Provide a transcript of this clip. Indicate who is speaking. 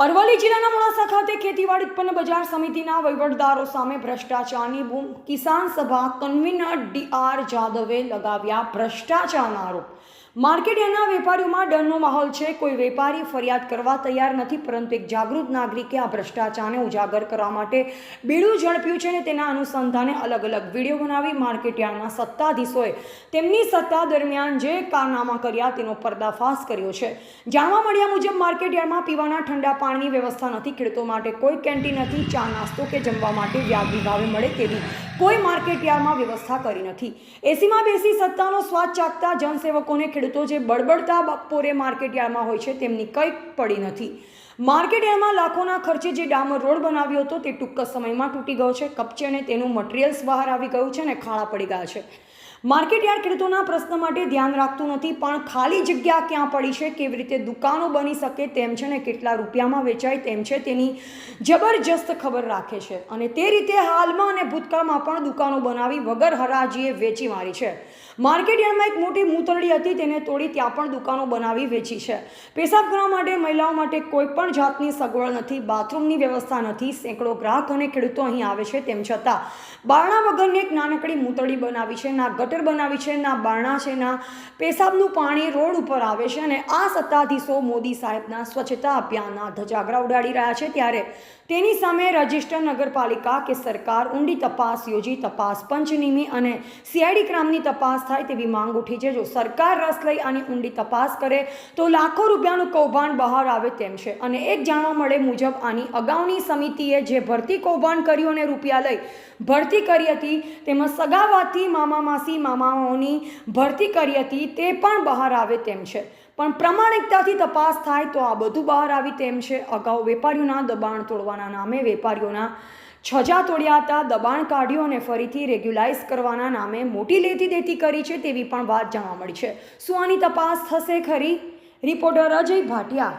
Speaker 1: અરવલ્લી જિલ્લાના મોડાસા ખાતે ખેતીવાડી ઉત્પન્ન બજાર સમિતિના વહીવટદારો સામે ભ્રષ્ટાચારની બૂમ. કિસાન સભા કન્વીનર ડી.આર. જાદવે લગાવ્યા ભ્રષ્ટાચારના આરોપ. માર્કેટયાર્ડના વેપારીઓમાં ડરનો માહોલ છે. કોઈ વેપારી ફરિયાદ કરવા તૈયાર નથી, પરંતુ એક જાગૃત નાગરિકે આ ભ્રષ્ટાચારને ઉજાગર કરવા માટે બીડું ઝડપ્યું છે અને તેના અનુસંધાને અલગ અલગ વિડીયો બનાવી માર્કેટયાર્ડના સત્તાધીશોએ તેમની સત્તા દરમિયાન જે કારનામા કર્યા તેનો પર્દાફાશ કર્યો છે. જાણવા મળ્યા મુજબ માર્કેટયાર્ડમાં પીવાના ઠંડા પાણીની વ્યવસ્થા નથી, ખેડૂતો માટે કોઈ કેન્ટીન નથી, ચા નાસ્તો કે જમવા માટે વ્યાજબી ભાવે મળે તેવી કોઈ માર્કેટયાર્ડમાં વ્યવસ્થા કરી નથી. એસીમાં બેસી સત્તાનો સ્વાદ ચાખતા જનસેવકોને ખેડૂતો જે બળબડતા બપોરે માર્કેટયાર્ડમાં હોય છે તેમની કંઈ પડી નથી. માર્કેટયાર્ડમાં લાખોના ખર્ચે જે ડામર રોડ બનાવ્યો હતો તે ટૂંક સમયમાં તૂટી ગયો છે. કપચે અને તેનું મટીરિયલ્સ બહાર આવી ગયું છે અને ખાડા પડી ગયા છે. માર્કેટયાર્ડ ખેડૂતોના પ્રશ્ન માટે ધ્યાન રાખતું નથી, પણ ખાલી જગ્યા ક્યાં પડી છે, કેવી રીતે દુકાનો બની શકે તેમ છે ને કેટલા રૂપિયામાં વેચાય તેમ છે તેની જબરજસ્ત ખબર રાખે છે અને તે રીતે હાલમાં અને ભૂતકાળમાં પણ દુકાનો બનાવી વગર હરાજીએ વેચી મારી છે. માર્કેટયાર્ડમાં એક મોટી મૂતરડી હતી, તેને તોડી ત્યાં પણ દુકાનો બનાવી વેચી છે. પેશાબ કરવા માટે મહિલાઓ માટે કોઈ પણ જાતની સગવડ નથી, બાથરૂમની વ્યવસ્થા નથી. સેંકડો ગ્રાહક અને ખેડૂતો અહીં આવે છે, તેમ છતાં બારણા વગરની એક નાનકડી મૂતરડી બનાવી છે. ના ગટર બનાવી છે, ના બારણા છે, ના પેશાબનું પાણી રોડ ઉપર આવે છે. અને આ સત્તાધીશો મોદી સાહેબના સ્વચ્છતા અભિયાનના ધજાગરા ઉડાડી રહ્યા છે, ત્યારે તેની સામે રજિસ્ટર નગરપાલિકા કે સરકાર ઊંડી તપાસ યોજી તપાસ પંચ નિમી અને સીઆઈડી ક્રાઇમની તપાસ થાય તેવી માંગ ઉઠી છે. જો સરકાર રસ લઈ આની ઊંડી તપાસ કરે તો લાખો રૂપિયાનું કૌભાંડ બહાર આવે તેમ છે. અને એક જાણવા મળે મુજબ આની અગાઉની સમિતિએ જે ભરતી કૌભાંડ કર્યું અને રૂપિયા લઈ ભરતી કરી હતી, તેમાં સગાવાથી મામા માસી મામાઓની ભરતી કરી હતી તે પણ બહાર આવે તેમ છે. પણ પ્રામાણિકતાથી તપાસ થાય તો આ બધું બહાર આવી તેમ છે. અગાઉ વેપારીઓના દબાણ તોડવાના નામે વેપારીઓના છજા તોડ્યા હતા, દબાણ કાઢ્યું અને ફરીથી રેગ્યુલાઇઝ કરવાના નામે મોટી લેતી દેતી કરી છે તેવી પણ વાત જાણવા મળી છે. શું આની તપાસ થશે ખરી? રિપોર્ટર અજય ભાટિયા.